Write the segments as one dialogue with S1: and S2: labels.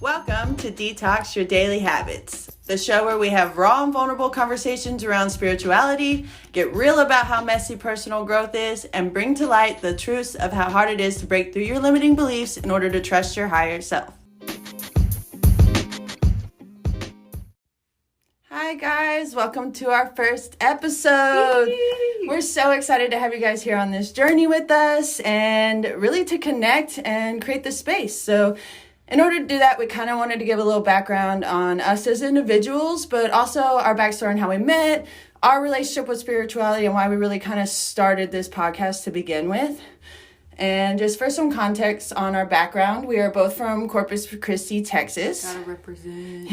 S1: Welcome to Detox Your Daily Habits, the show where we have raw and vulnerable conversations around spirituality, get real about how messy personal growth is, and bring to light the truths of how hard it is to break through your limiting beliefs in order to trust your higher self. Hi guys, welcome to our first episode. We're so excited to have you guys here on this journey with us and really to connect and create the space. So in order to do that, we kind of wanted to give a little background on us as individuals, but also our backstory and how we met, our relationship with spirituality, and why we really kind of started this podcast to begin with. And just for some context on our background, we are both from Corpus Christi, Texas.
S2: Gotta represent.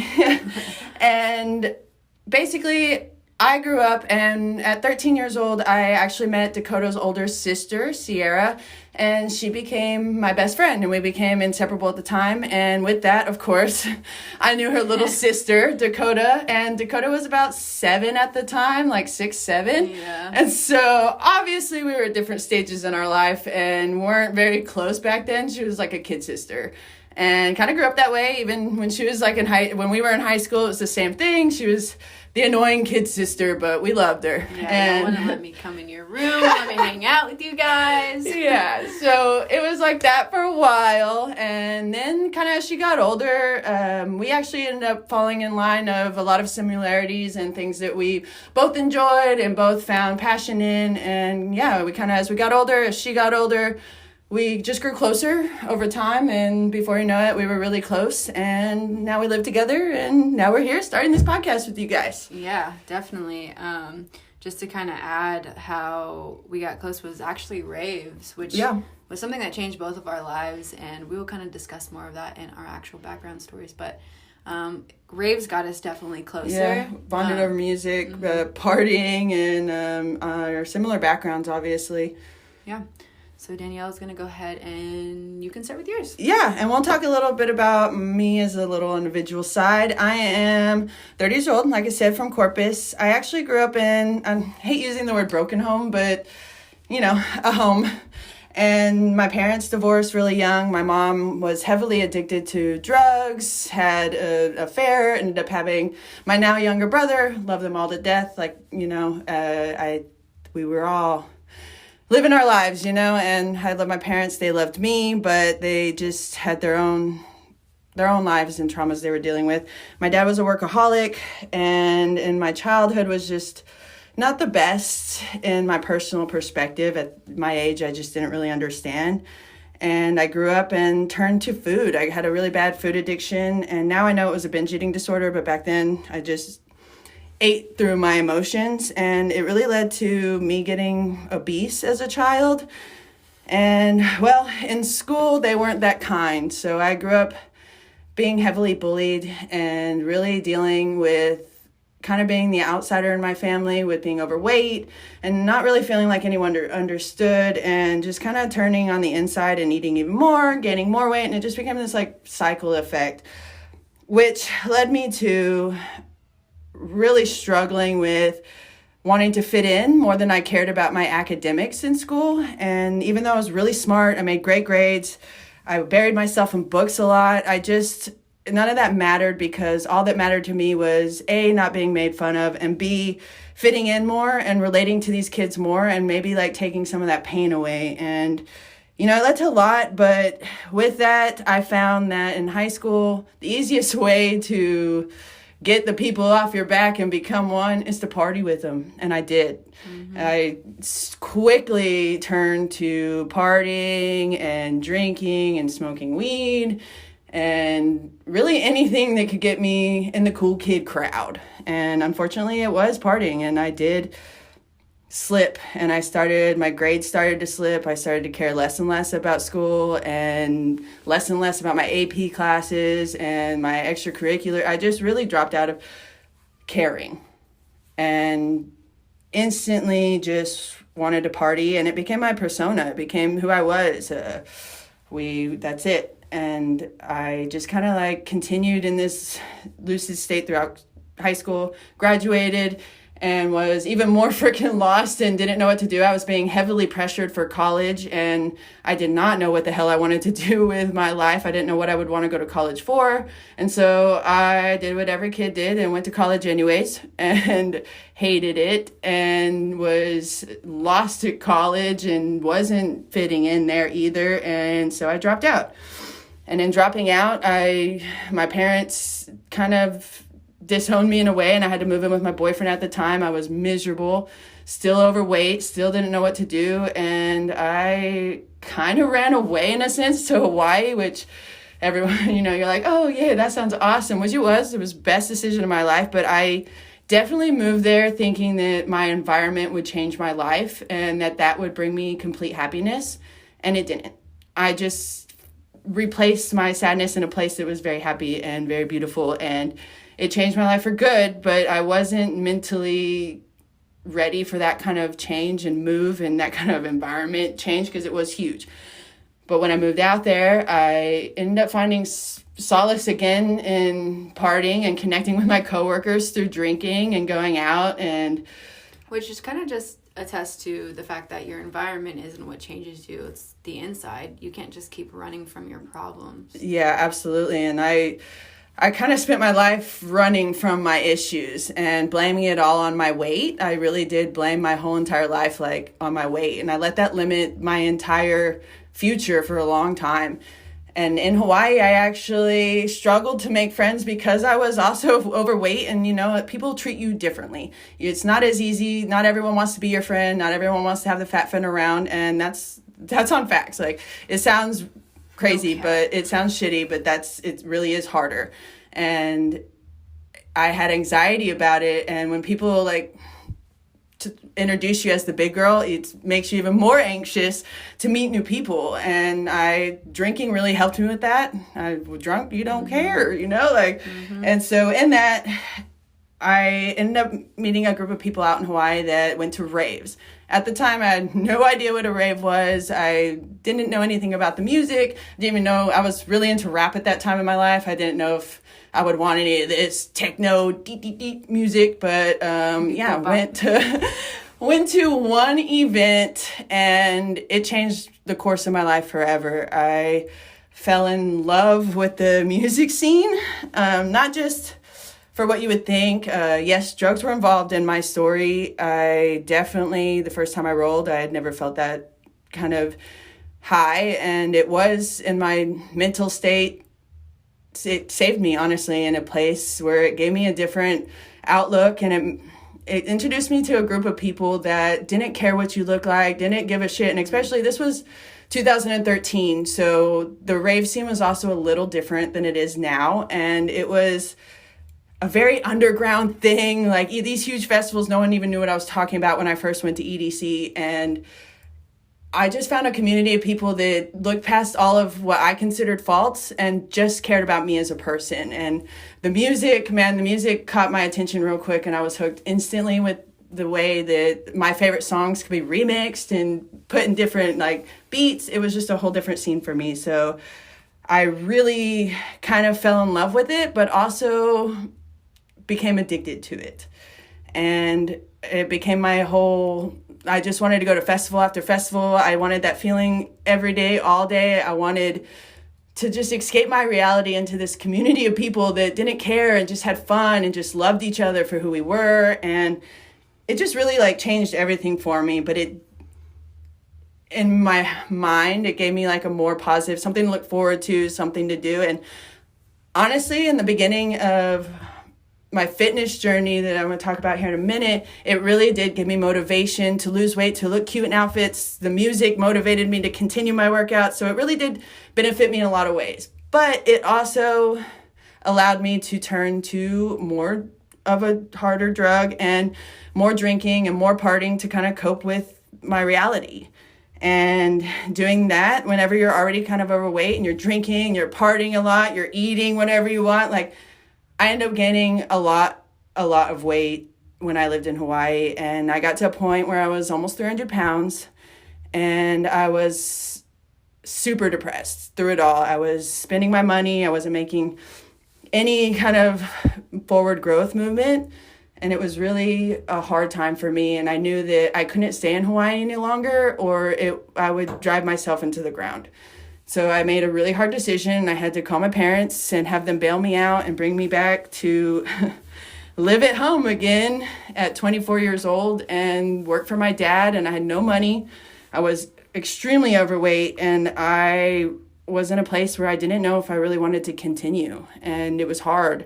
S1: And basically, I grew up, and at 13 years old, I actually met Dakota's older sister, Sierra, and she became my best friend, and we became inseparable at the time. And with that, of course, I knew her little sister, Dakota, and Dakota was about 7 at the time, like 6, 7.
S2: Yeah.
S1: And so obviously we were at different stages in our life and weren't very close back then. She was like a kid sister. And kind of grew up that way. Even when she was like when we were in high school, it was the same thing. She was the annoying kid sister, but we loved her.
S2: Yeah, and you don't want to let me come in your room, let me hang out with you guys.
S1: Yeah, so it was like that for a while. And then kind of as she got older, we actually ended up falling in line of a lot of similarities and things that we both enjoyed and both found passion in. And yeah, we kind of, as we got older, as she got older, we just grew closer over time, and before you know it, we were really close, and now we live together, and now we're here starting this podcast with you guys.
S2: Yeah, definitely. Just to kind of add how we got close was actually raves, which was something that changed both of our lives, and we will kind of discuss more of that in our actual background stories, but raves got us definitely closer.
S1: Yeah, bonded over music, partying, and our similar backgrounds, obviously.
S2: Yeah. So Danielle's going to go ahead and you can start with yours.
S1: Yeah, and we'll talk a little bit about me as a little individual side. I am 30 years old, like I said, from Corpus. I actually grew up in, I hate using the word broken home, but, you know, a home. And my parents divorced really young. My mom was heavily addicted to drugs, had an affair, ended up having my now younger brother, love them all to death. Like, you know, we were all living our lives, you know, and I love my parents. They loved me, but they just had their own lives and traumas they were dealing with. My dad was a workaholic, and in my childhood was just not the best in my personal perspective. At my age, I just didn't really understand. And I grew up and turned to food. I had a really bad food addiction, and now I know it was a binge eating disorder, but back then I just ate through my emotions, and it really led to me getting obese as a child. And well, in school they weren't that kind, so I grew up being heavily bullied and really dealing with kind of being the outsider in my family, with being overweight and not really feeling like anyone understood, and just kind of turning on the inside and eating even more, gaining more weight, and it just became this like cycle effect, which led me to really struggling with wanting to fit in more than I cared about my academics in school. And even though I was really smart, I made great grades, I buried myself in books a lot, none of that mattered, because all that mattered to me was A, not being made fun of, and B, fitting in more and relating to these kids more, and maybe like taking some of that pain away. And you know, it led to a lot, but with that, I found that in high school, the easiest way to get the people off your back and become one is to party with them. And I did. Mm-hmm. I quickly turned to partying and drinking and smoking weed and really anything that could get me in the cool kid crowd. And unfortunately, it was partying, and I did slip, and my grades started to slip. I started to care less and less about school and less about my AP classes and my extracurricular. I just really dropped out of caring and instantly just wanted to party, and it became my persona. It became who I was. That's it. And I just kind of like continued in this lucid state throughout high school, graduated, and was even more freaking lost and didn't know what to do. I was being heavily pressured for college, and I did not know what the hell I wanted to do with my life. I didn't know what I would want to go to college for. And so I did what every kid did and went to college anyways, and hated it, and was lost at college and wasn't fitting in there either. And so I dropped out. And in dropping out, my parents kind of disowned me in a way, and I had to move in with my boyfriend at the time. I was miserable, still overweight, still didn't know what to do, and I kind of ran away in a sense to Hawaii, which everyone, you're like, oh yeah, that sounds awesome, which it was. It was the best decision of my life, but I definitely moved there thinking that my environment would change my life and that would bring me complete happiness, and it didn't. I just replaced my sadness in a place that was very happy and very beautiful, and it changed my life for good, but I wasn't mentally ready for that kind of change and move and that kind of environment change because it was huge. But when I moved out there, I ended up finding solace again in partying and connecting with my coworkers through drinking and going out. And
S2: which is kind of just attests to the fact that your environment isn't what changes you. It's the inside. You can't just keep running from your problems.
S1: Yeah, absolutely. And I kind of spent my life running from my issues and blaming it all on my weight. I really did blame my whole entire life on my weight. And I let that limit my entire future for a long time. And in Hawaii, I actually struggled to make friends because I was also overweight. And, people treat you differently. It's not as easy. Not everyone wants to be your friend. Not everyone wants to have the fat friend around. And that's on facts. It sounds crazy, okay, but it sounds shitty, but it really is harder. And I had anxiety about it. And when people to introduce you as the big girl, it makes you even more anxious to meet new people. And drinking really helped me with that. I was drunk, you don't care,
S2: Mm-hmm.
S1: And so in that, I ended up meeting a group of people out in Hawaii that went to raves. At the time, I had no idea what a rave was. I didn't know anything about the music. Didn't even know I was really into rap at that time in my life. I didn't know if I would want any of this techno deep music, but went to one event, and it changed the course of my life forever. I fell in love with the music scene, not just for what you would think. Yes, drugs were involved in my story. I definitely, the first time I rolled, I had never felt that kind of high, and it was in my mental state. It saved me, honestly, in a place where it gave me a different outlook, and it introduced me to a group of people that didn't care what you look like, didn't give a shit. And especially, this was 2013, so the rave scene was also a little different than it is now, and it was a very underground thing. These huge festivals, no one even knew what I was talking about when I first went to EDC, and I just found a community of people that looked past all of what I considered faults and just cared about me as a person. And the music caught my attention real quick, and I was hooked instantly with the way that my favorite songs could be remixed and put in different beats. It was just a whole different scene for me. So I really kind of fell in love with it, but also became addicted to it. And it became my whole... I just wanted to go to festival after festival. I wanted that feeling every day, all day. I wanted to just escape my reality into this community of people that didn't care and just had fun and just loved each other for who we were. And it just really changed everything for me. But in my mind, it gave me a more positive, something to look forward to, something to do. And honestly, in the beginning of my fitness journey that I'm going to talk about here in a minute, it really did give me motivation to lose weight, to look cute in outfits. The music motivated me to continue my workout. So it really did benefit me in a lot of ways. But it also allowed me to turn to more of a harder drug and more drinking and more partying to kind of cope with my reality. And doing that whenever you're already kind of overweight and you're drinking, you're partying a lot, you're eating whatever you want, I ended up gaining a lot of weight when I lived in Hawaii. And I got to a point where I was almost 300 pounds, and I was super depressed through it all. I was spending my money. I wasn't making any kind of forward growth movement. And it was really a hard time for me. And I knew that I couldn't stay in Hawaii any longer, or I would drive myself into the ground. So I made a really hard decision. I had to call my parents and have them bail me out and bring me back to live at home again at 24 years old and work for my dad. And I had no money. I was extremely overweight, and I was in a place where I didn't know if I really wanted to continue. And it was hard.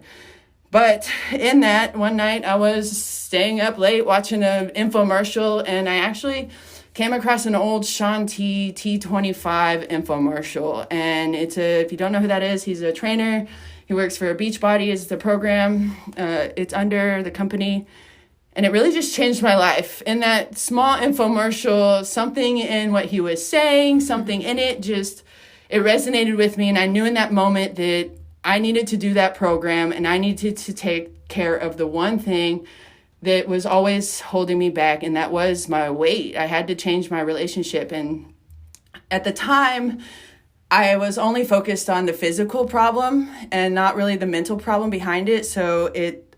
S1: But in that, one night I was staying up late watching an infomercial, and I actually came across an old Shaun T25 infomercial. And if you don't know who that is, he's a trainer. He works for Beachbody is the program. It's under the company. And it really just changed my life. In that small infomercial, something in what he was saying, something in it, it resonated with me. And I knew in that moment that I needed to do that program, and I needed to take care of the one thing that was always holding me back, and that was my weight. I had to change my relationship. And at the time, I was only focused on the physical problem and not really the mental problem behind it. So it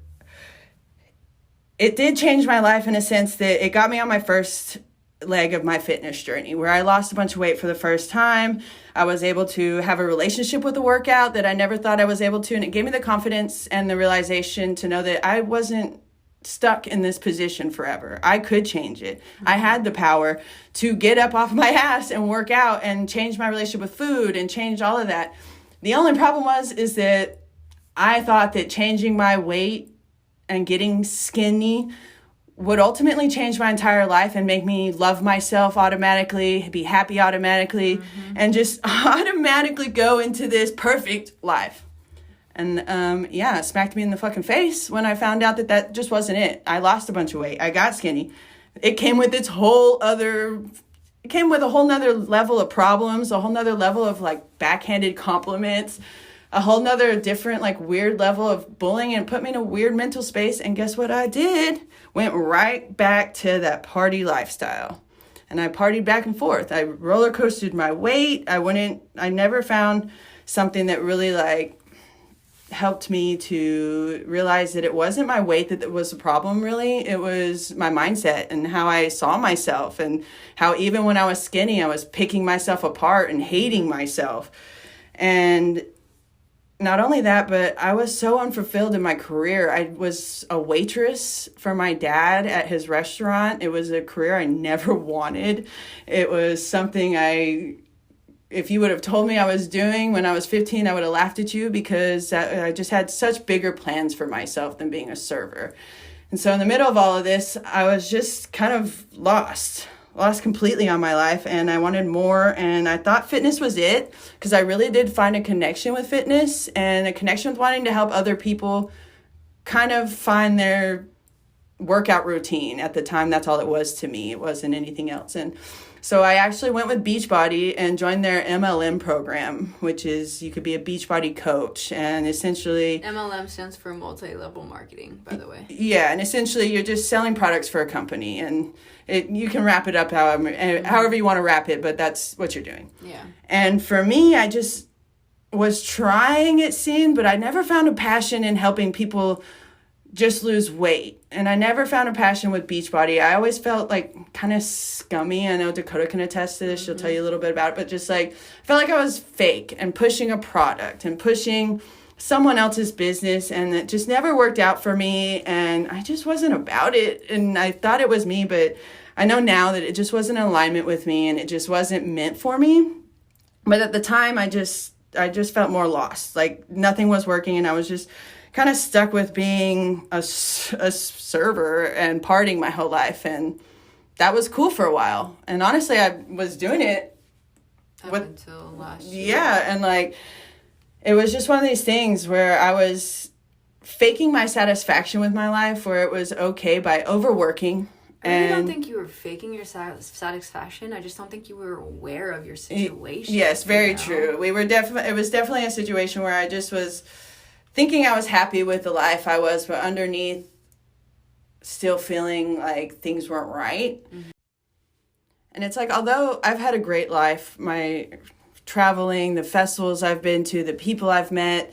S1: did change my life in a sense that it got me on my first leg of my fitness journey, where I lost a bunch of weight for the first time. I was able to have a relationship with the workout that I never thought I was able to. And it gave me the confidence and the realization to know that I wasn't stuck in this position forever. I could change it. I had the power to get up off my ass and work out and change my relationship with food and change all of that. The only problem is that I thought that changing my weight and getting skinny would ultimately change my entire life and make me love myself automatically, be happy automatically, and just automatically go into this perfect life. And it smacked me in the fucking face when I found out that just wasn't it. I lost a bunch of weight. I got skinny. It came with a whole nother level of problems, a whole nother level of like backhanded compliments, a whole nother different like weird level of bullying, and put me in a weird mental space. And guess what I did? Went right back to that party lifestyle. And I partied back and forth. I roller coasted my weight. I never found something that really like helped me to realize that it wasn't my weight that was the problem really. It was my mindset and how I saw myself, and how even when I was skinny, I was picking myself apart and hating myself. And not only that, but I was so unfulfilled in my career. I was a waitress for my dad at his restaurant. It was a career I never wanted. It was something if you would have told me I was doing when I was 15, I would have laughed at you, because I just had such bigger plans for myself than being a server. And so in the middle of all of this, I was just kind of lost completely on my life, and I wanted more. And I thought fitness was it, because I really did find a connection with fitness and a connection with wanting to help other people kind of find their workout routine. At the time, that's all it was to me. It wasn't anything else. And so I actually went with Beachbody and joined their MLM program, which is you could be a Beachbody coach. And essentially
S2: MLM stands for multi-level marketing, by the way.
S1: Yeah, and essentially you're just selling products for a company, and you can wrap it up however you want to wrap it, but that's what you're doing.
S2: Yeah. And
S1: for me, I just was trying, it seemed, but I never found a passion in helping people just lose weight. And I never found a passion with Beachbody. I always felt like kind of scummy. I know Dakota can attest to this. She'll tell you a little bit about it. But just like, I felt like I was fake and pushing a product and pushing someone else's business. And it just never worked out for me. And I just wasn't about it. And I thought it was me. But I know now that it just wasn't in alignment with me. And it just wasn't meant for me. But at the time, I just felt more lost. Like nothing was working. And I was just kind of stuck with being a server and partying my whole life. And that was cool for a while. And honestly, I was doing it
S2: until last year.
S1: Yeah. And like, it was just one of these things where I was faking my satisfaction with my life, where it was okay by overworking.
S2: I don't think you were faking your satisfaction. I just don't think you were aware of your situation.
S1: Yes, very true. It was definitely a situation where I just was thinking I was happy with the life I was, but underneath still feeling like things weren't right. Mm-hmm. And it's like, although I've had a great life, my traveling, the festivals I've been to, the people I've met,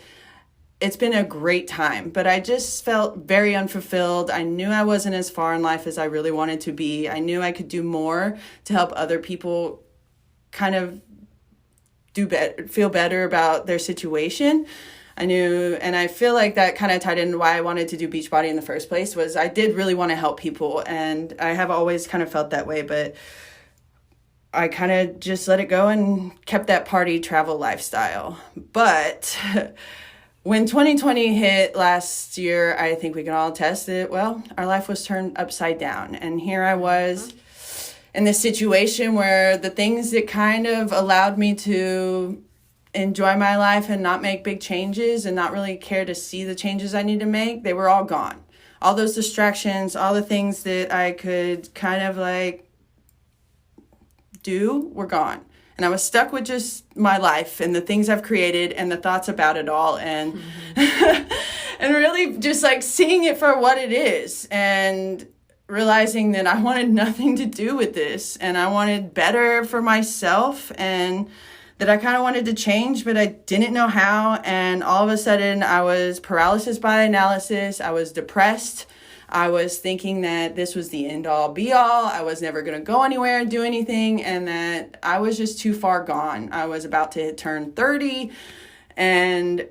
S1: it's been a great time, but I just felt very unfulfilled. I knew I wasn't as far in life as I really wanted to be. I knew I could do more to help other people kind of feel better about their situation. I knew, and I feel like that kind of tied into why I wanted to do Beachbody in the first place, was I did really want to help people, and I have always kind of felt that way, but I kind of just let it go and kept that party travel lifestyle. But when 2020 hit last year, I think we can all attest that, well, our life was turned upside down. And here I was in this situation where the things that kind of allowed me to enjoy my life and not make big changes and not really care to see the changes I need to make, they were all gone. All those distractions, all the things that I could kind of like do were gone. And I was stuck with just my life and the things I've created and the thoughts about it all. And and really just like seeing it for what it is and realizing that I wanted nothing to do with this and I wanted better for myself and that I kind of wanted to change, but I didn't know how. And all of a sudden I was paralysis by analysis. I was depressed. I was thinking that this was the end all be all. I was never going to go anywhere and do anything, and that I was just too far gone. I was about to turn 30 and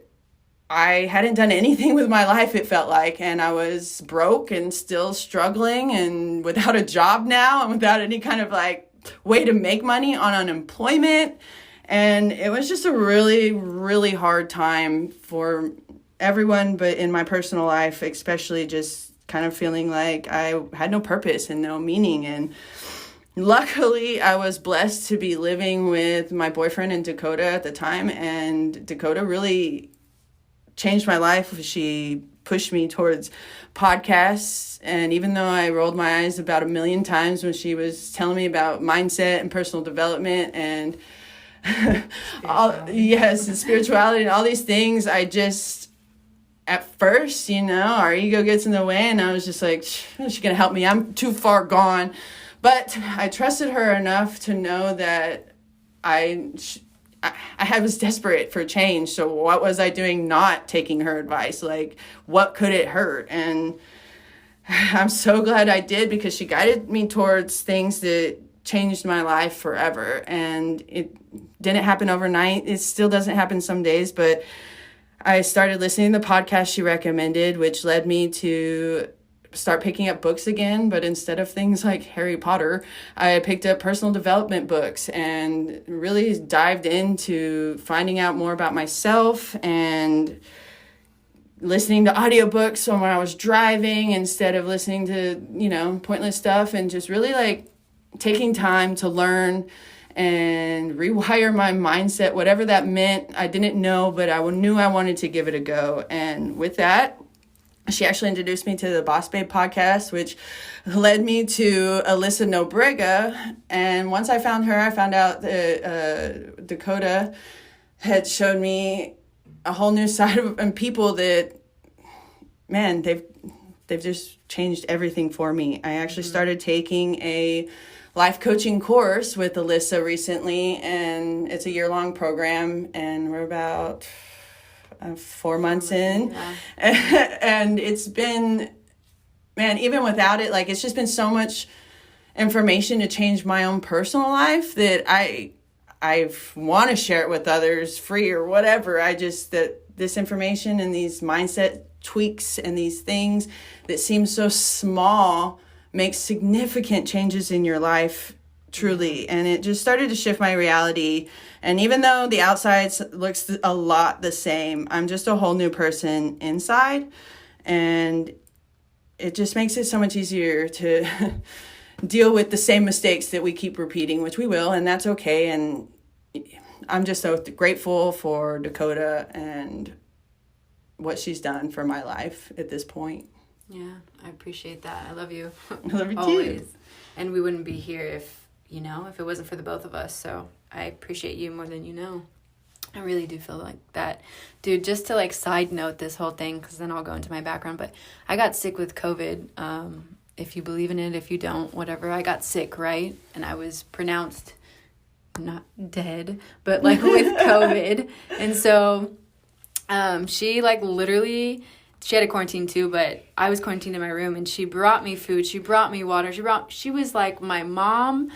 S1: I hadn't done anything with my life, it felt like, and I was broke and still struggling and without a job now and without any kind of like way to make money, on unemployment. And it was just a really, really hard time for everyone, but in my personal life, especially just kind of feeling like I had no purpose and no meaning. And luckily, I was blessed to be living with my boyfriend in Dakota at the time, and Dakota really changed my life. She pushed me towards podcasts, and even though I rolled my eyes about 1 million times when she was telling me about mindset and personal development and and spirituality and all these things, I just, at first, our ego gets in the way, and I was just like, is she going to help me? I'm too far gone. But I trusted her enough to know that I was desperate for change. So what was I doing not taking her advice? Like, what could it hurt? And I'm so glad I did, because she guided me towards things that changed my life forever. And it didn't happen overnight. It still doesn't happen some days, but I started listening to the podcast she recommended, which led me to start picking up books again. But instead of things like Harry Potter, I picked up personal development books and really dived into finding out more about myself and listening to audiobooks when I was driving instead of listening to, pointless stuff, and just really like taking time to learn and rewire my mindset, whatever that meant. I didn't know, but I knew I wanted to give it a go. And with that, she actually introduced me to the Boss Babe podcast, which led me to Alyssa Nobrega. And once I found her, I found out that Dakota had showed me a whole new side of and people that, man, they've just changed everything for me. I actually started taking a life coaching course with Alyssa recently, and it's a year-long program, and we're about 4 months in. Yeah. And it's been, man, even without it, like, it's just been so much information to change my own personal life that I want to share it with others free or whatever. That this information and these mindset tweaks and these things that seem so small make significant changes in your life, truly. And it just started to shift my reality. And even though the outside looks a lot the same, I'm just a whole new person inside. And it just makes it so much easier to deal with the same mistakes that we keep repeating, which we will, and that's okay. And I'm just so grateful for Dakota and what she's done for my life at this point.
S2: Yeah, I appreciate that. I love you.
S1: I love you
S2: always.
S1: Too.
S2: And we wouldn't be here if it wasn't for the both of us. So I appreciate you more than you know. I really do feel like that. Dude, just to like side note this whole thing, because then I'll go into my background, but I got sick with COVID. If you believe in it, if you don't, whatever. I got sick, right? And I was pronounced not dead, but like with COVID. And so She like literally, she had a quarantine too, but I was quarantined in my room, and she brought me food. She brought me water. She was like my mom.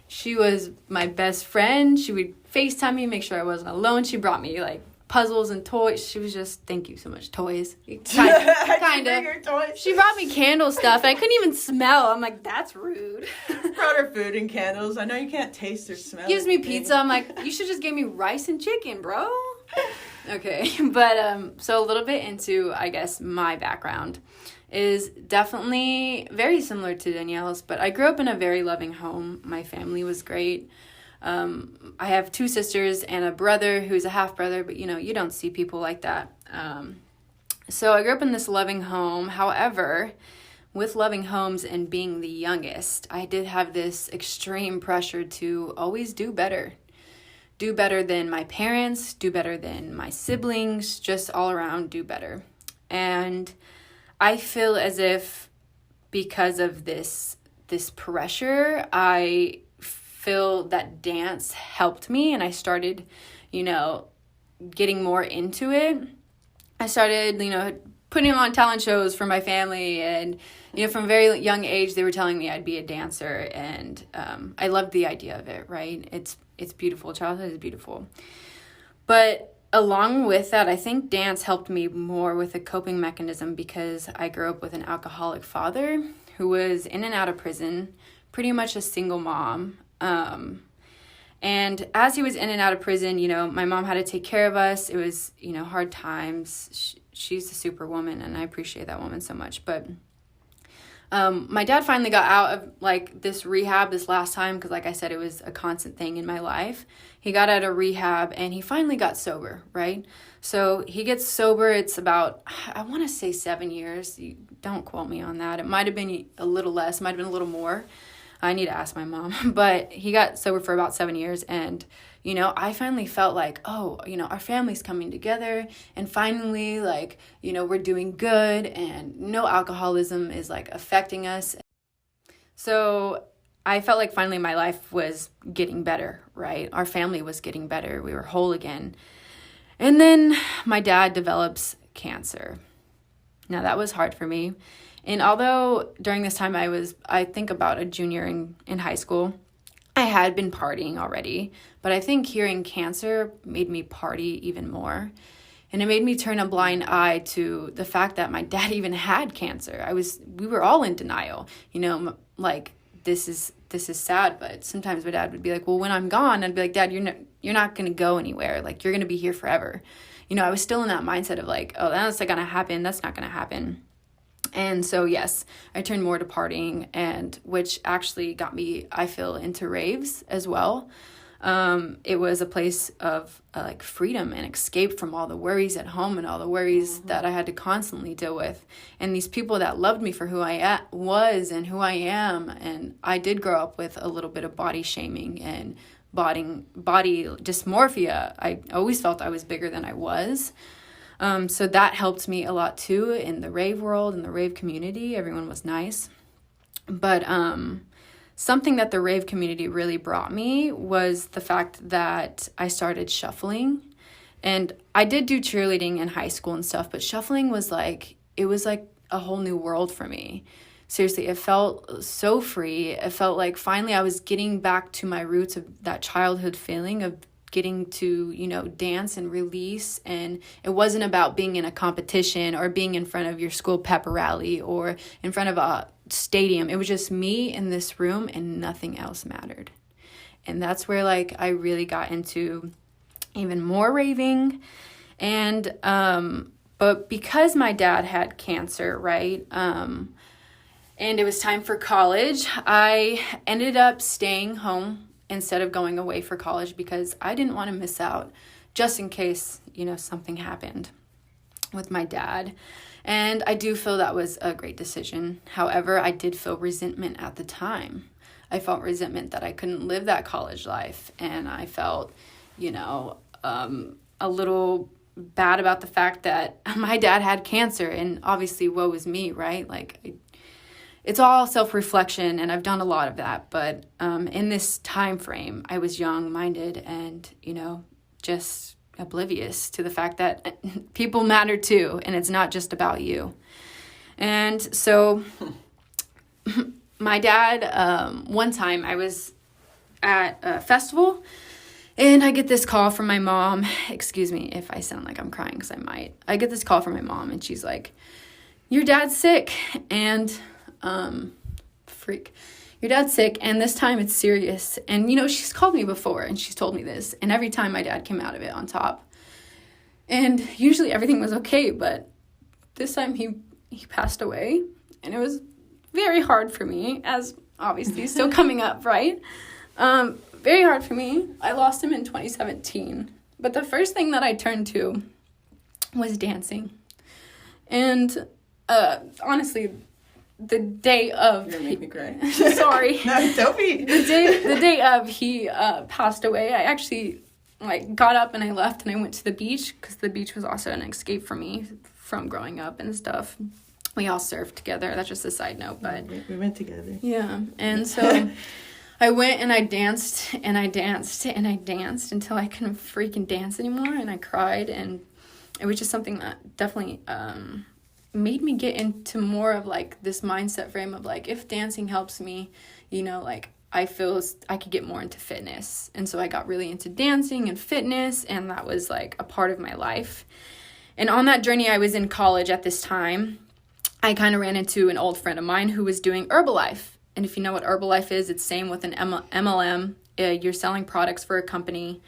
S2: She was my best friend. She would FaceTime me, make sure I wasn't alone. She brought me like puzzles and toys. She was just, thank you so much, toys. Kind of. She brought me candle stuff, and I couldn't even smell. I'm like, that's rude.
S1: Brought her food and candles. I know you can't taste or smell.
S2: Gives me pizza. I'm like, you should just give me rice and chicken, bro. Okay, but so a little bit into, I guess, my background is definitely very similar to Danielle's, but I grew up in a very loving home. My family was great. I have 2 sisters and a brother who's a half brother, but you don't see people like that. So I grew up in this loving home. However, with loving homes and being the youngest, I did have this extreme pressure to always do better. Do better than my parents, do better than my siblings, just all around do better. And I feel as if because of this pressure, I feel that dance helped me, and I started, getting more into it. I started, putting on talent shows for my family, and, from a very young age, they were telling me I'd be a dancer, and I loved the idea of it, right? It's beautiful. Childhood is beautiful. But along with that, I think dance helped me more with a coping mechanism because I grew up with an alcoholic father who was in and out of prison, pretty much a single mom. And as he was in and out of prison, my mom had to take care of us. It was, hard times. She's a superwoman, and I appreciate that woman so much. But my dad finally got out of this rehab this last time because, like I said, it was a constant thing in my life. He got out of rehab and he finally got sober, right? So he gets sober. It's about, I want to say 7 years. Don't quote me on that. It might have been a little less, might have been a little more. I need to ask my mom. But he got sober for about 7 years, and I finally felt like, our family's coming together, and finally, we're doing good, and no alcoholism is, affecting us. So I felt like finally my life was getting better, right? Our family was getting better. We were whole again. And then my dad develops cancer. Now, that was hard for me. And although during this time I think about a junior in high school, I had been partying already, but I think hearing cancer made me party even more. And it made me turn a blind eye to the fact that my dad even had cancer. We were all in denial, this is sad, but sometimes my dad would be like, well, when I'm gone, I'd be like, Dad, you're not going to go anywhere. You're going to be here forever. I was still in that mindset of oh, that's not going to happen. That's not going to happen. And so, yes, I turned more to partying, and which actually got me, I feel, into raves as well. It was a place of freedom and escape from all the worries at home and all the worries that I had to constantly deal with. And these people that loved me for who I was and who I am. And I did grow up with a little bit of body shaming and body dysmorphia. I always felt I was bigger than I was. So that helped me a lot too in the rave world, in the rave community. Everyone was nice. But something that the rave community really brought me was the fact that I started shuffling. And I did do cheerleading in high school and stuff, but shuffling was it was a whole new world for me. Seriously, it felt so free. It felt like finally I was getting back to my roots of that childhood feeling of getting to, dance and release. And it wasn't about being in a competition or being in front of your school pep rally or in front of a stadium. It was just me in this room and nothing else mattered. And that's where I really got into even more raving. And but because my dad had cancer, right? And it was time for college, I ended up staying home instead of going away for college because I didn't want to miss out just in case, something happened with my dad. And I do feel that was a great decision. However, I did feel resentment at the time. I felt resentment that I couldn't live that college life. And I felt, a little bad about the fact that my dad had cancer, and obviously woe was me, right? It's all self-reflection, and I've done a lot of that. But in this time frame, I was young-minded and, just oblivious to the fact that people matter too, and it's not just about you. And so my dad, one time I was at a festival, and I get this call from my mom. Excuse me if I sound like I'm crying, because I might. I get this call from my mom, and she's like, your dad's sick, and your dad's sick, and this time it's serious. And, she's called me before, and she's told me this, and every time my dad came out of it on top. And usually everything was okay, but this time he passed away, and it was very hard for me, as obviously still coming up, right? Very hard for me. I lost him in 2017, but the first thing that I turned to was dancing. And honestly, the day of...
S1: You're gonna make me cry.
S2: Sorry.
S1: No, don't be.
S2: The day of he passed away, I actually got up and I left and I went to the beach, because the beach was also an escape for me from growing up and stuff. We all surfed together. That's just a side note, but...
S1: We went together.
S2: Yeah, and so... I went and I danced and I danced and I danced until I couldn't freaking dance anymore, and I cried, and it was just something that definitely made me get into more of this mindset frame of if dancing helps me, I feel I could get more into fitness. And so I got really into dancing and fitness, and that was a part of my life. And on that journey, I was in college at this time. I kind of ran into an old friend of mine who was doing Herbalife. And if you know what Herbalife is, it's same with an MLM. You're selling products for a company.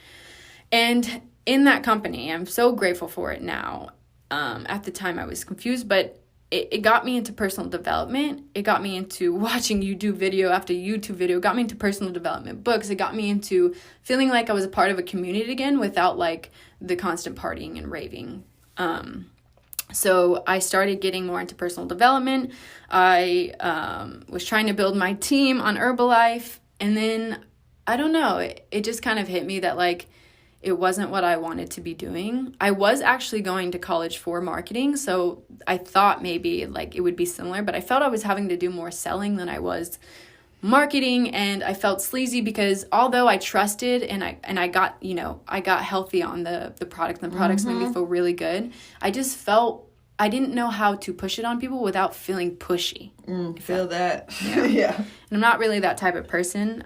S2: And in that company, I'm so grateful for it now. At the time, I was confused, but it got me into personal development. It got me into watching YouTube video after YouTube video. It got me into personal development books. It got me into feeling like I was a part of a community again without the constant partying and raving. So I started getting more into personal development. I was trying to build my team on Herbalife. And then, I don't know, it just kind of hit me that it wasn't what I wanted to be doing. I was actually going to college for marketing, so I thought maybe it would be similar, but I felt I was having to do more selling than I was marketing, and I felt sleazy because although I trusted and I got, I got healthy on the product, and the products made me feel really good, I just felt I didn't know how to push it on people without feeling pushy.
S1: Feel that.
S2: Yeah.
S1: Yeah.
S2: And I'm not really that type of person.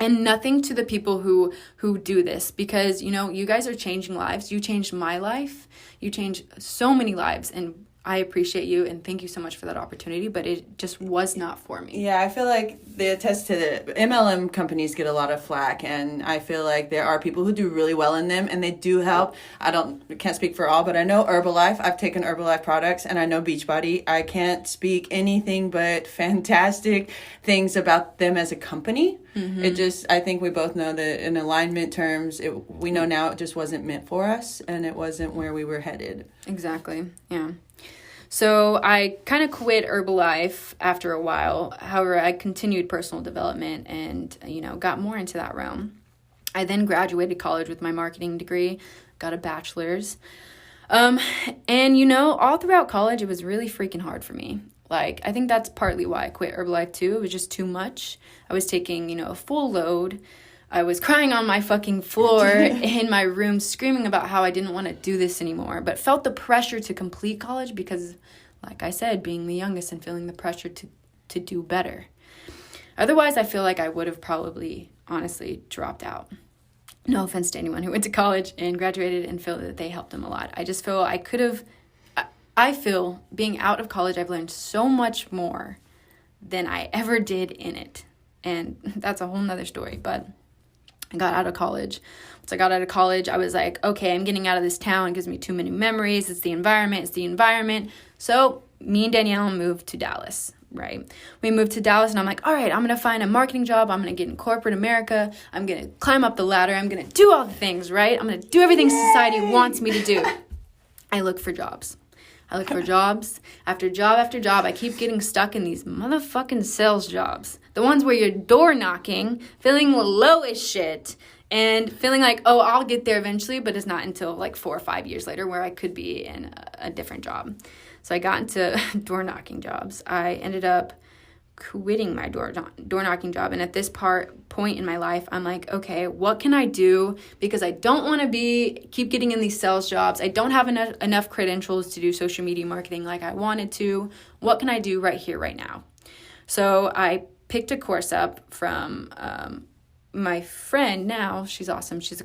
S2: And nothing to the people who do this, because, you guys are changing lives. You changed my life. You changed so many lives, and I appreciate you and thank you so much for that opportunity, but it just was not for me.
S1: Yeah, I feel like they attest to the MLM companies get a lot of flack, and I feel like there are people who do really well in them, and they do help. I can't speak for all, but I know Herbalife. I've taken Herbalife products, and I know Beachbody. I can't speak anything but fantastic things about them as a company. Mm-hmm. I think we both know that in alignment terms, we know now it just wasn't meant for us, and it wasn't where we were headed.
S2: Exactly, yeah. So I kind of quit Herbalife after a while. However, I continued personal development and, got more into that realm. I then graduated college with my marketing degree, got a bachelor's. And, all throughout college, it was really freaking hard for me. I think that's partly why I quit Herbalife too. It was just too much. I was taking, a full load. I was crying on my fucking floor in my room, screaming about how I didn't want to do this anymore, but felt the pressure to complete college because, like I said, being the youngest and feeling the pressure to do better. Otherwise, I feel like I would have probably, honestly, dropped out. No offense to anyone who went to college and graduated and feel that they helped them a lot. I just feel I feel being out of college, I've learned so much more than I ever did in it. And that's a whole nother story, but I got out of college. Once I got out of college, I was like, okay, I'm getting out of this town. It gives me too many memories. It's the environment. So me and Danielle moved to Dallas, right? We moved to Dallas, and I'm like, all right, I'm going to find a marketing job. I'm going to get in corporate America. I'm going to climb up the ladder. I'm going to do all the things, right? I'm going to do everything society wants me to do. I look for jobs. After job after job. I keep getting stuck in these motherfucking sales jobs. The ones where you're door knocking, feeling low as shit, and feeling like, oh, I'll get there eventually, but it's not until 4 or 5 years later where I could be in a different job. So I got into door knocking jobs. I ended up quitting my door knocking job. And at this point in my life, I'm like, okay, what can I do? Because I don't want to keep getting in these sales jobs. I don't have enough credentials to do social media marketing like I wanted to. What can I do right here, right now? So I picked a course up from my friend now. She's awesome. She's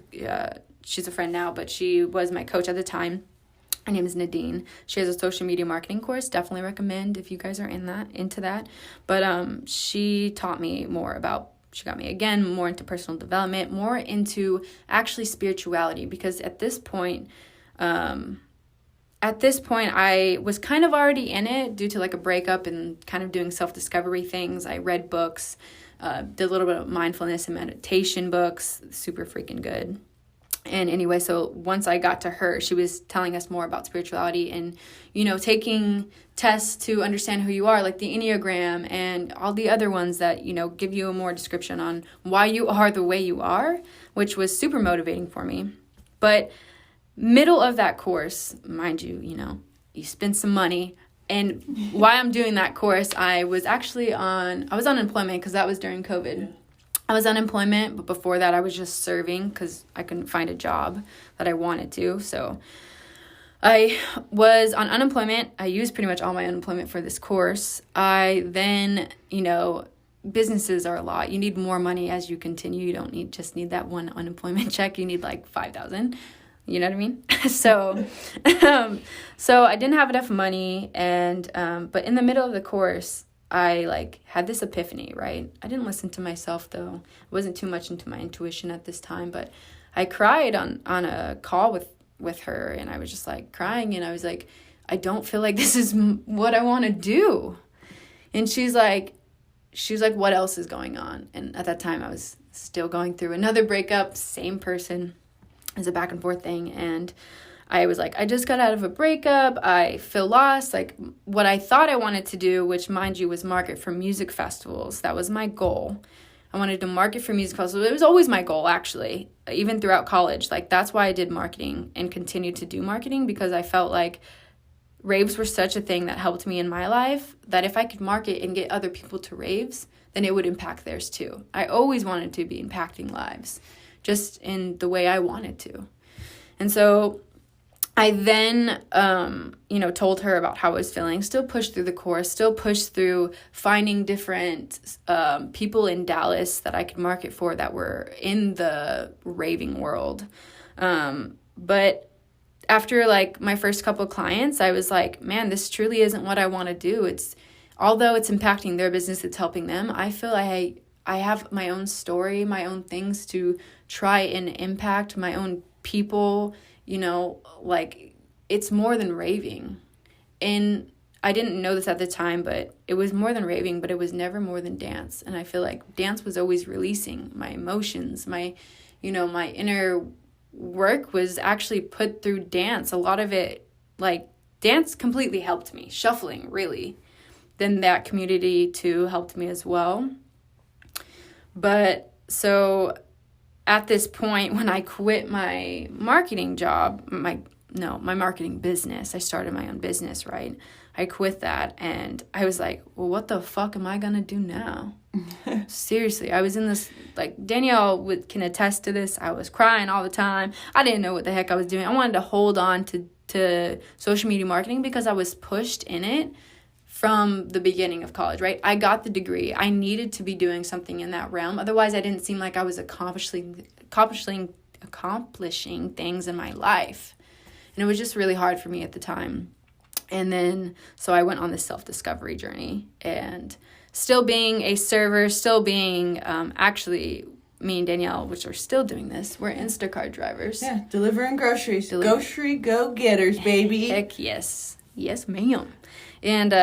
S2: a friend now, but she was my coach at the time. Her name is Nadine. She has a social media marketing course. Definitely recommend if you guys are into that. But she taught me she got me again more into personal development, more into actually spirituality, because at this point I was kind of already in it due to like a breakup and kind of doing self-discovery things. I read books, did a little bit of mindfulness and meditation books, super freaking good. And anyway, so once I got to her, she was telling us more about spirituality and, taking tests to understand who you are, like the Enneagram and all the other ones that, give you a more description on why you are the way you are, which was super motivating for me. But middle of that course, mind you, you spend some money. And while I'm doing that course, I was on unemployment because that was during COVID. Yeah. I was unemployment, but before that I was just serving because I couldn't find a job that I wanted to. So I was on unemployment. I used pretty much all my unemployment for this course. I then, businesses are a lot. You need more money as you continue. You don't just need that one unemployment check. You need like 5,000. You know what I mean? So I didn't have enough money. And but in the middle of the course, I had this epiphany, right? I didn't listen to myself though. I wasn't too much into my intuition at this time, but I cried on a call with her, and I was just crying, and I was like, I don't feel like this is what I want to do. And she's like, what else is going on? And at that time I was still going through another breakup, same person. It's a back and forth thing. And I was like, I just got out of a breakup. I feel lost. What I thought I wanted to do, which mind you was market for music festivals. That was my goal. I wanted to market for music festivals. It was always my goal, actually, even throughout college. That's why I did marketing and continued to do marketing, because I felt like raves were such a thing that helped me in my life that if I could market and get other people to raves, then it would impact theirs too. I always wanted to be impacting lives, just in the way I wanted to. And so I then, told her about how I was feeling, still pushed through the course, still pushed through finding different people in Dallas that I could market for that were in the raving world. But after my first couple of clients, I was like, man, this truly isn't what I want to do. Although it's impacting their business, it's helping them. I feel like I have my own story, my own things to try and impact my own people. It's more than raving. And I didn't know this at the time, but it was more than raving, but it was never more than dance. And I feel like dance was always releasing my emotions, my inner work was actually put through dance. A lot of it, dance completely helped me. Shuffling, really. Then that community too helped me as well. But so at this point, when I quit my marketing job, my marketing business, I started my own business, right? I quit that, and I was like, well, what the fuck am I going to do now? Seriously, I was in this, Danielle can attest to this. I was crying all the time. I didn't know what the heck I was doing. I wanted to hold on to social media marketing because I was pushed in it from the beginning of college, right? I got the degree. I needed to be doing something in that realm. Otherwise, I didn't seem like I was accomplishing things in my life. And it was just really hard for me at the time. And then, so I went on this self-discovery journey, and still being a server, still being, actually, me and Danielle, which are still doing this, we're Instacart drivers.
S1: Yeah, delivering groceries. Grocery go-getters, baby.
S2: Heck yes. Yes, ma'am. And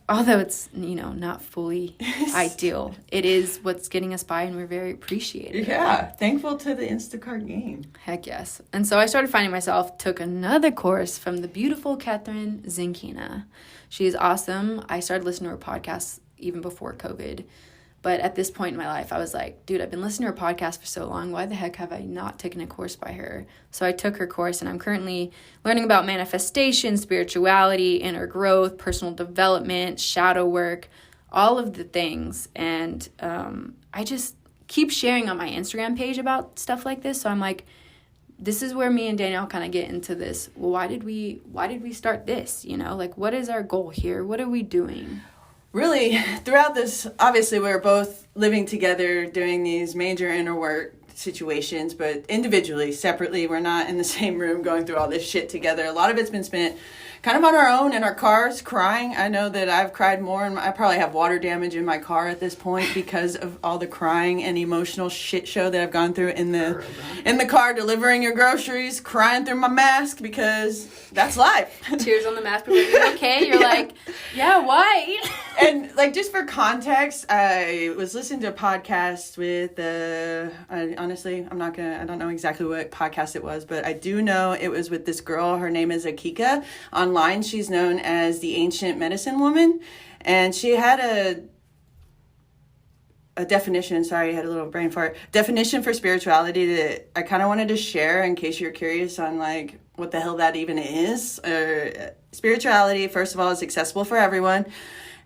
S2: although it's, not fully ideal, it is what's getting us by, and we're very appreciative.
S1: Yeah, thankful to the Instacart game.
S2: Heck yes. And so I started finding myself, took another course from the beautiful Catherine Zinkina. She's awesome. I started listening to her podcasts even before COVID. But at this point in my life, I was like, dude, I've been listening to her podcast for so long. Why the heck have I not taken a course by her? So I took her course, and I'm currently learning about manifestation, spirituality, inner growth, personal development, shadow work, all of the things. And I just keep sharing on my Instagram page about stuff like this. So I'm like, this is where me and Danielle kind of get into this. Well, why did we start this? You know, like, what is our goal here? What are we doing?
S1: Really, throughout this, obviously, we're both living together, doing these major inner work situations, but individually, separately. We're not in the same room going through all this shit together. A lot of it's been spent kind of on our own in our cars, crying. I know that I've cried more, and I probably have water damage in my car at this point because of all the crying and emotional shit show that I've gone through in the car, delivering your groceries, crying through my mask because that's life.
S2: Tears on the mask, but you're okay. You're like, yeah, why?
S1: And like, just for context, I was listening to a podcast with honestly, I don't know exactly what podcast it was, but I do know it was with this girl. Her name is Akika. Online, she's known as the ancient medicine woman, and she had a definition. Sorry, I had a little brain fart. Definition for spirituality that I kind of wanted to share in case you're curious on like what the hell that even is. Spirituality, first of all, is accessible for everyone,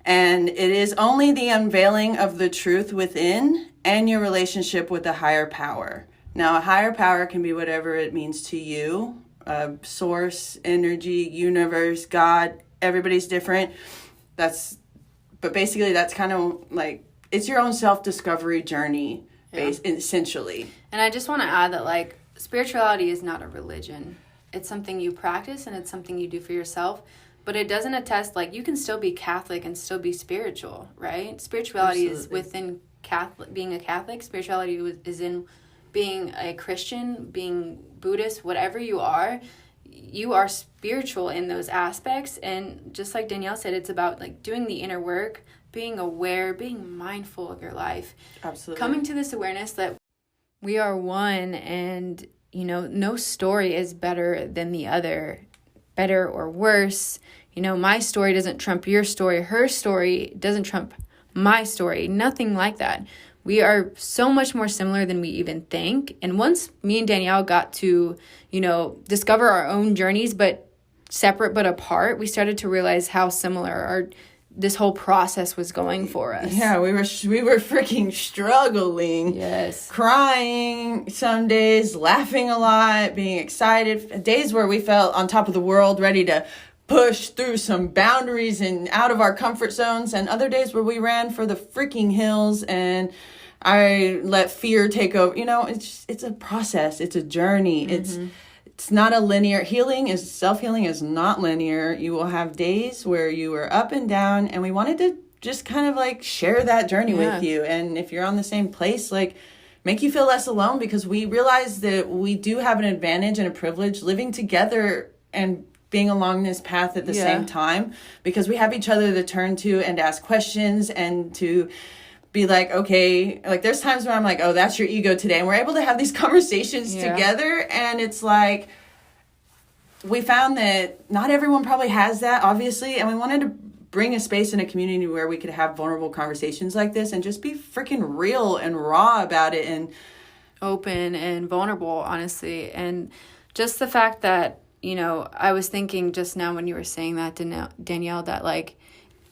S1: and it is only the unveiling of the truth within and your relationship with a higher power. Now, a higher power can be whatever it means to you. Source, energy, universe, God, everybody's different. But basically that's kind of like, it's your own self-discovery journey, essentially.
S2: And I just want to add that like spirituality is not a religion. It's something you practice and it's something you do for yourself, but it doesn't attest, like, you can still be Catholic and still be spiritual, right? Spirituality is within being a Catholic. Spirituality is in being a Christian, being Buddhist, whatever you are spiritual in those aspects. And just like Danielle said, it's about like doing the inner work, being aware, being mindful of your life.
S1: Absolutely.
S2: Coming to this awareness that we are one, and, you know, no story is better than the other, better or worse. You know, my story doesn't trump your story. Her story doesn't trump my story. Nothing like that. We are so much more similar than we even think. And once me and Danielle got to, you know, discover our own journeys, but separate but apart, we started to realize how similar this whole process was going for us.
S1: Yeah, we were freaking struggling.
S2: Yes.
S1: Crying some days, laughing a lot, being excited. Days where we felt on top of the world, ready to push through some boundaries and out of our comfort zones, and other days where we ran for the freaking hills and I let fear take over. You know, it's a process. It's a journey. Mm-hmm. It's not a linear self-healing is not linear. You will have days where you are up and down, and we wanted to just kind of like share that journey with you. And if you're on the same place, like, make you feel less alone, because we realize that we do have an advantage and a privilege living together and being along this path at the same time, because we have each other to turn to and ask questions and to be like, okay, like there's times where I'm like, oh, that's your ego today. And we're able to have these conversations together. And it's like, we found that not everyone probably has that, obviously. And we wanted to bring a space in a community where we could have vulnerable conversations like this and just be freaking real and raw about it, and
S2: open and vulnerable, honestly. And just the fact that, you know, I was thinking just now when you were saying that, Danielle, that like,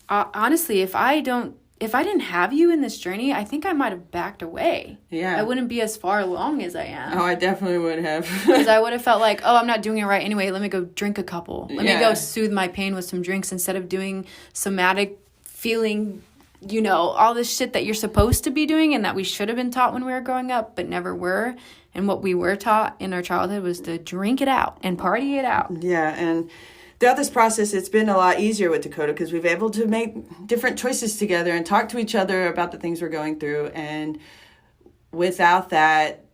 S2: honestly, if I didn't have you in this journey, I think I might have backed away. Yeah. I wouldn't be as far along as I am.
S1: Oh, I definitely would have.
S2: Because I would have felt like, oh, I'm not doing it right anyway. Let me go drink a couple. Let me go soothe my pain with some drinks instead of doing somatic feeling, you know, all this shit that you're supposed to be doing and that we should have been taught when we were growing up, but never were. And what we were taught in our childhood was to drink it out and party it out.
S1: Yeah, and throughout this process, it's been a lot easier with Dakota because we've been able to make different choices together and talk to each other about the things we're going through. And without that,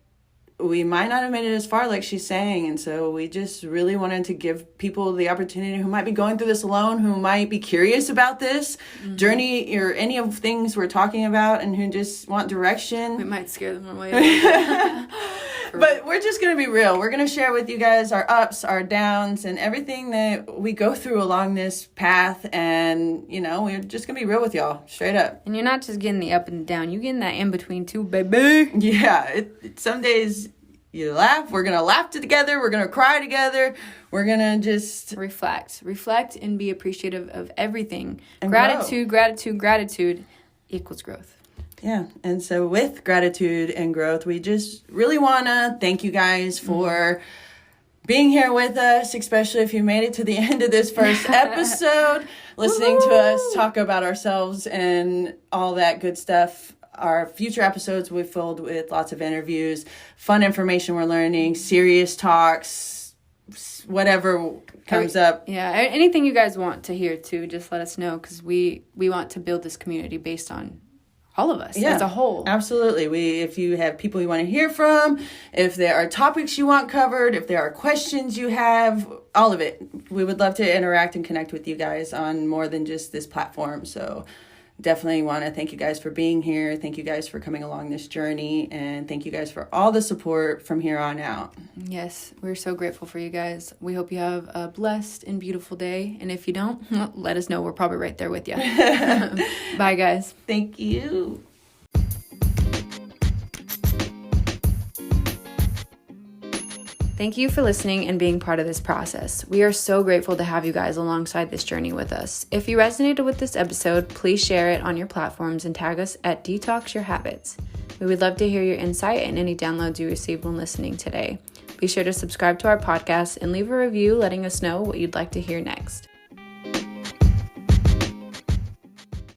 S1: we might not have made it as far, like she's saying. And so we just really wanted to give people the opportunity who might be going through this alone, who might be curious about this journey or any of things we're talking about, and who just want direction.
S2: We might scare them away.
S1: But we're just going to be real. We're going to share with you guys our ups, our downs, and everything that we go through along this path. And, you know, we're just going to be real with y'all, straight up.
S2: And you're not just getting the up and down. You're getting that in between too, baby.
S1: Yeah. Some days you laugh. We're going to laugh together. We're going to cry together. We're going to just
S2: reflect and be appreciative of everything.
S1: And
S2: gratitude equals growth.
S1: Yeah. And so with gratitude and growth, we just really want to thank you guys for being here with us, especially if you made it to the end of this first episode, listening to us talk about ourselves and all that good stuff. Our future episodes will be filled with lots of interviews, fun information we're learning, serious talks, whatever comes up.
S2: Yeah, anything you guys want to hear too, just let us know, because we want to build this community based on all of us as a whole.
S1: Absolutely. If you have people you want to hear from, if there are topics you want covered, if there are questions you have, all of it. We would love to interact and connect with you guys on more than just this platform. So definitely want to thank you guys for being here. Thank you guys for coming along this journey. And thank you guys for all the support from here on out.
S2: Yes, we're so grateful for you guys. We hope you have a blessed and beautiful day. And if you don't, let us know. We're probably right there with you. Bye, guys.
S1: Thank you.
S2: Thank you for listening and being part of this process. We are so grateful to have you guys alongside this journey with us. If you resonated with this episode, please share it on your platforms and tag us at Detox Your Habits. We would love to hear your insight and any downloads you received when listening today. Be sure to subscribe to our podcast and leave a review letting us know what you'd like to hear next.